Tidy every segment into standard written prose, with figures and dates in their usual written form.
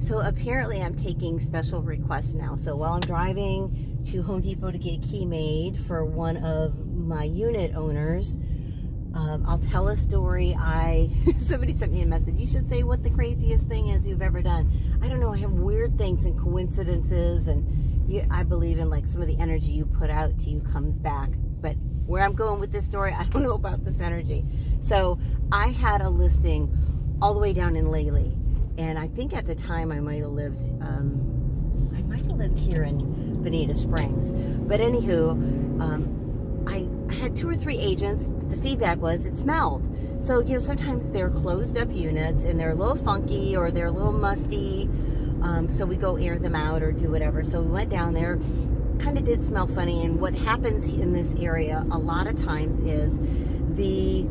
So apparently I'm taking special requests now. So while I'm driving to Home Depot to get a key made for one of my unit owners, I'll tell a story. Somebody sent me a message. You should say what the craziest thing is you've ever done. I don't know. I have weird things and coincidences, and I believe in like some of the energy you put out to you comes back. But where I'm going with this story, I don't know about this energy. So I had a listing all the way down in Lely, and I think at the time I might have lived here in Bonita Springs. But anywho, I had 2 or 3 agents. The feedback was it smelled. So, sometimes they're closed up units and they're a little funky or they're a little musty. So we go air them out or do whatever. So we went down there, kind of did smell funny. And what happens in this area a lot of times is the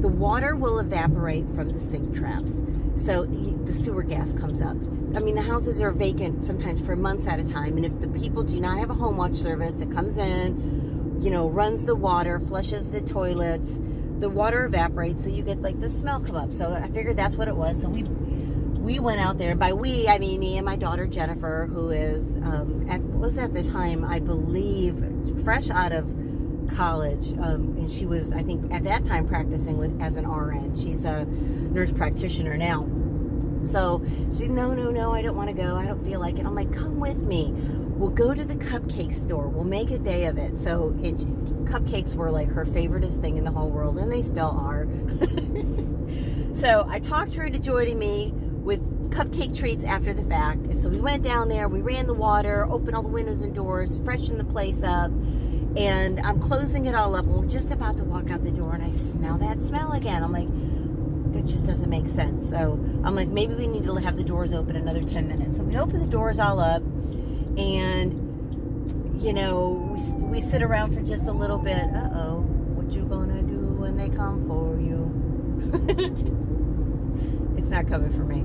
water will evaporate from the sink traps. So the sewer gas comes up. I mean, the houses are vacant sometimes for months at a time. And if the people do not have a home watch service that comes in, runs the water, flushes the toilets, the water evaporates, so you get like the smell come up. So I figured that's what it was. So we went out there. By we, I mean me and my daughter Jennifer, who is at the time, I believe, fresh out of college, and she was, I think, at that time practicing as an RN. She's a nurse practitioner now. So she said, no, I don't want to go. I don't feel like it. I'm like, come with me. We'll go to the cupcake store. We'll make a day of it. So cupcakes were like her favoriteest thing in the whole world, and they still are. So I talked her into joining me with cupcake treats after the fact. And so we went down there. We ran the water, opened all the windows and doors, freshened the place up. And I'm closing it all up. We're just about to walk out the door, and I smell that smell again. I'm like, that just doesn't make sense. So I'm like, maybe we need to have the doors open another 10 minutes. So we open the doors all up, and we sit around for just a little bit. What you gonna do when they come for you? It's not coming for me.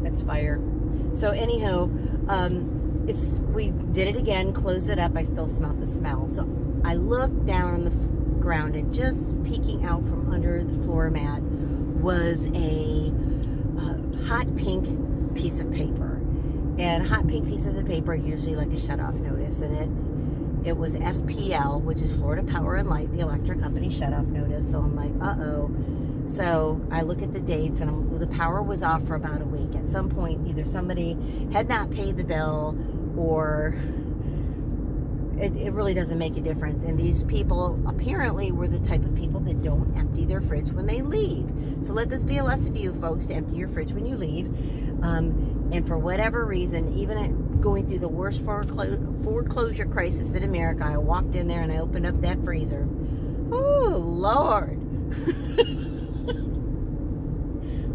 That's fire. So anyhow, we did it again, closed it up. I still smelled the smell. So I looked down on the ground, and just peeking out from under the floor mat was a hot pink piece of paper. And hot pink pieces of paper are usually like a shut-off notice. And it was FPL, which is Florida Power and Light, the electric company shut-off notice. So I'm like, uh-oh. So I look at the dates, and the power was off for about a week. At some point, either somebody had not paid the bill, or it really doesn't make a difference. And these people apparently were the type of people that don't empty their fridge when they leave. So let this be a lesson to you folks, to empty your fridge when you leave. And for whatever reason, even going through the worst foreclosure crisis in America, I walked in there and I opened up that freezer. Oh, Lord.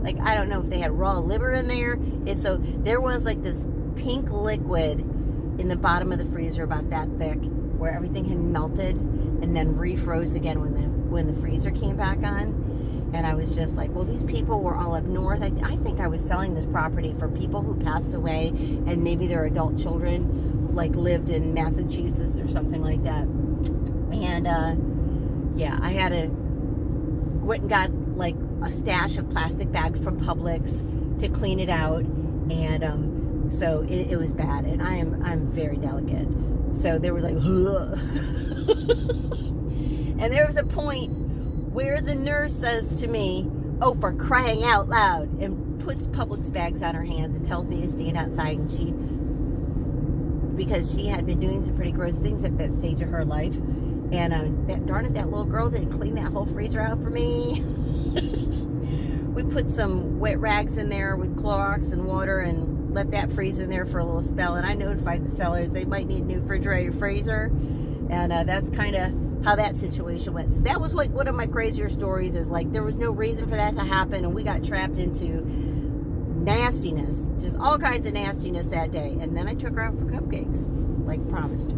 Like, I don't know if they had raw liver in there. And so there was like this pink liquid in the bottom of the freezer about that thick, where everything had melted and then refroze again when the freezer came back on. And I was just like, well, these people were all up north. I think I was selling this property for people who passed away, and maybe their adult children like lived in Massachusetts or something like that. And I had went and got like a stash of plastic bags from Publix to clean it out. And so it was bad, and I'm very delicate. So there was like, and there was a point where the nurse says to me, "Oh, for crying out loud," and puts Publix bags on her hands and tells me to stand outside. And because she had been doing some pretty gross things at that stage of her life, and that little girl didn't clean that whole freezer out for me. We put some wet rags in there with Clorox and water and let that freeze in there for a little spell. And I notified the sellers they might need a new refrigerator, freezer. And that's kind of how that situation went. So that was like one of my crazier stories, is like there was no reason for that to happen. And we got trapped into nastiness, just all kinds of nastiness that day. And then I took her out for cupcakes, like promised.